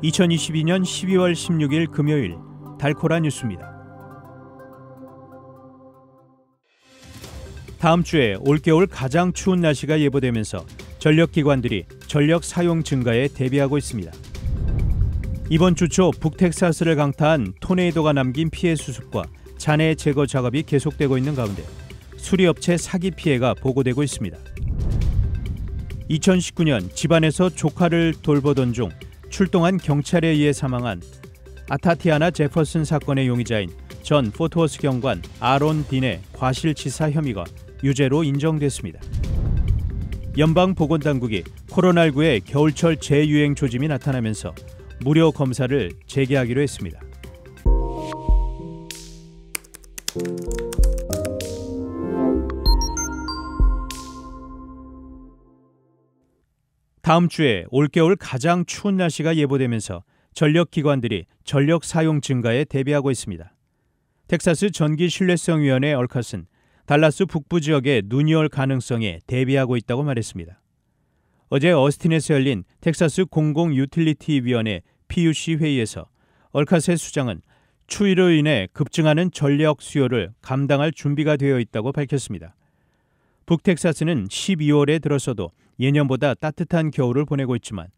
2022년 12월 16일 금요일 달코라 뉴스입니다. 다음 주에 올겨울 가장 추운 날씨가 예보되면서 전력기관들이 전력 사용 증가에 대비하고 있습니다. 이번 주 초 북텍사스를 강타한 토네이도가 남긴 피해 수습과 잔해 제거 작업이 계속되고 있는 가운데 수리업체 사기 피해가 보고되고 있습니다. 2019년 집안에서 조카를 돌보던 중 출동한 경찰에 의해 사망한 아타티아나 제퍼슨 사건의 용의자인 전 포트워스 경관 아론 딘의 과실치사 혐의가 유죄로 인정됐습니다. 연방보건당국이 코로나19의 겨울철 재유행 조짐이 나타나면서 무료 검사를 재개하기로 했습니다. 다음 주에 올겨울 가장 추운 날씨가 예보되면서 전력기관들이 전력 사용 증가에 대비하고 있습니다. 텍사스 전기신뢰성위원회 얼컷은 달라스 북부 지역에 눈이 올 가능성에 대비하고 있다고 말했습니다. 어제 어스틴에서 열린 텍사스 공공유틸리티위원회 PUC 회의에서 얼컷의 수장은 추위로 인해 급증하는 전력 수요를 감당할 준비가 되어 있다고 밝혔습니다. 북텍사스는 12월에 들어서도 예년보다 따뜻한 겨울을 보내고 있지만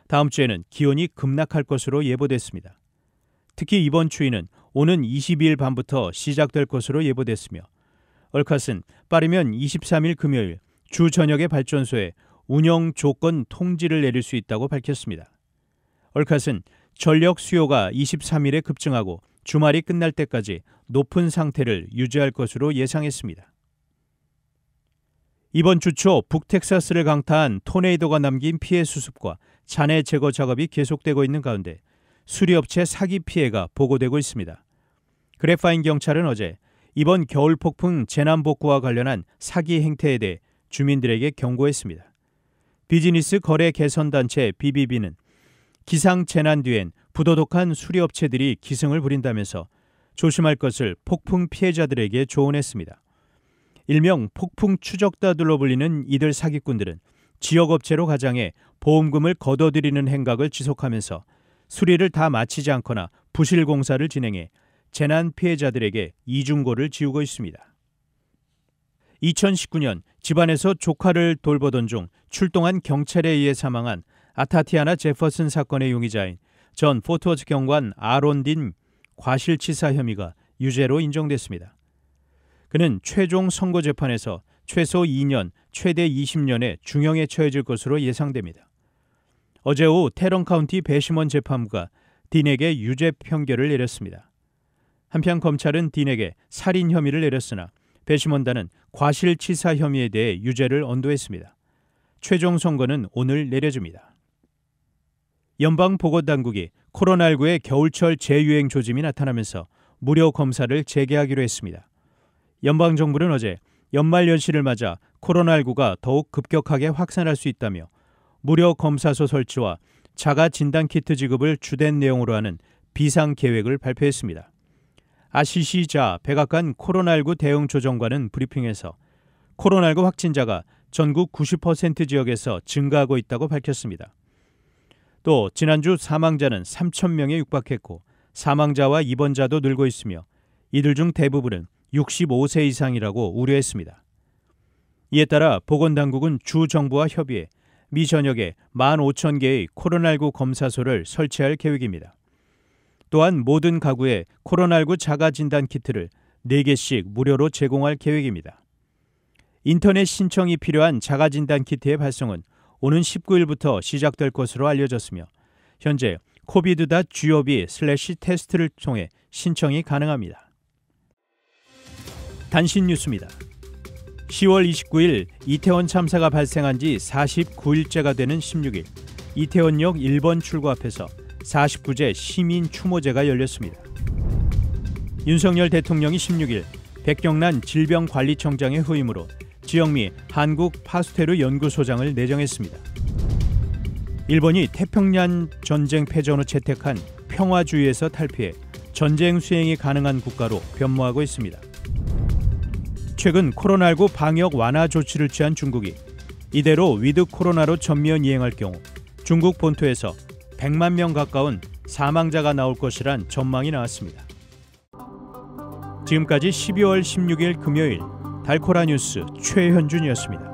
다음 주에는 기온이 급락할 것으로 예보됐습니다. 특히 이번 추위는 오는 22일 밤부터 시작될 것으로 예보됐으며 얼컷은 빠르면 23일 금요일 주 전역의 발전소에 운영 조건 통지를 내릴 수 있다고 밝혔습니다. 얼컷은 전력 수요가 23일에 급증하고 주말이 끝날 때까지 높은 상태를 유지할 것으로 예상했습니다. 이번 주 초 북텍사스를 강타한 토네이도가 남긴 피해 수습과 잔해 제거 작업이 계속되고 있는 가운데 수리업체 사기 피해가 보고되고 있습니다. 그래파인 경찰은 어제 이번 겨울 폭풍 재난복구와 관련한 사기 행태에 대해 주민들에게 경고했습니다. 비즈니스 거래 개선단체 BBB는 기상 재난 뒤엔 부도덕한 수리업체들이 기승을 부린다면서 조심할 것을 폭풍 피해자들에게 조언했습니다. 일명 폭풍 추적다들로 불리는 이들 사기꾼들은 지역업체로 가장해 보험금을 거둬들이는 행각을 지속하면서 수리를 다 마치지 않거나 부실 공사를 진행해 재난 피해자들에게 이중고를 지우고 있습니다. 2019년 집안에서 조카를 돌보던 중 출동한 경찰에 의해 사망한 아타티아나 제퍼슨 사건의 용의자인 전 포트워스 경관 아론 딘 과실치사 혐의가 유죄로 인정됐습니다. 그는 최종 선고재판에서 최소 2년, 최대 20년의 중형에 처해질 것으로 예상됩니다. 어제 오후 테런 카운티 배심원 재판부가 딘에게 유죄 판결을 내렸습니다. 한편 검찰은 딘에게 살인 혐의를 내렸으나 배심원단은 과실치사 혐의에 대해 유죄를 언도했습니다. 최종 선고는 오늘 내려집니다. 연방보건당국이 코로나19의 겨울철 재유행 조짐이 나타나면서 무료 검사를 재개하기로 했습니다. 연방정부는 어제 연말연시를 맞아 코로나19가 더욱 급격하게 확산할 수 있다며 무료 검사소 설치와 자가진단키트 지급을 주된 내용으로 하는 비상계획을 발표했습니다. 아시시 자 백악관 코로나19 대응조정관은 브리핑에서 코로나19 확진자가 전국 90% 지역에서 증가하고 있다고 밝혔습니다. 또 지난주 사망자는 3,000명에 육박했고 사망자와 입원자도 늘고 있으며 이들 중 대부분은 65세 이상이라고 우려했습니다. 이에 따라 보건당국은 주 정부와 협의해 미 전역에 15,000개의 코로나19 검사소를 설치할 계획입니다. 또한 모든 가구에 코로나19 자가진단키트를 4개씩 무료로 제공할 계획입니다. 인터넷 신청이 필요한 자가진단키트의 발송은 오는 19일부터 시작될 것으로 알려졌으며 현재 covid.gov/test를 통해 신청이 가능합니다. 단신 뉴스입니다. 10월 29일 이태원 참사가 발생한 지 49일째가 되는 16일 이태원역 1번 출구 앞에서 49제 시민 추모제가 열렸습니다. 윤석열 대통령이 16일 백경란 질병관리청장의 후임으로 지영미 한국파스테르 연구소장을 내정했습니다. 일본이 태평양 전쟁 패전 후 채택한 평화주의에서 탈피해 전쟁 수행이 가능한 국가로 변모하고 있습니다. 최근 코로나19 방역 완화 조치를 취한 중국이 이대로 위드 코로나로 전면 이행할 경우 중국 본토에서 100만 명 가까운 사망자가 나올 것이란 전망이 나왔습니다. 지금까지 12월 16일 금요일 달코라 뉴스 최현준이었습니다.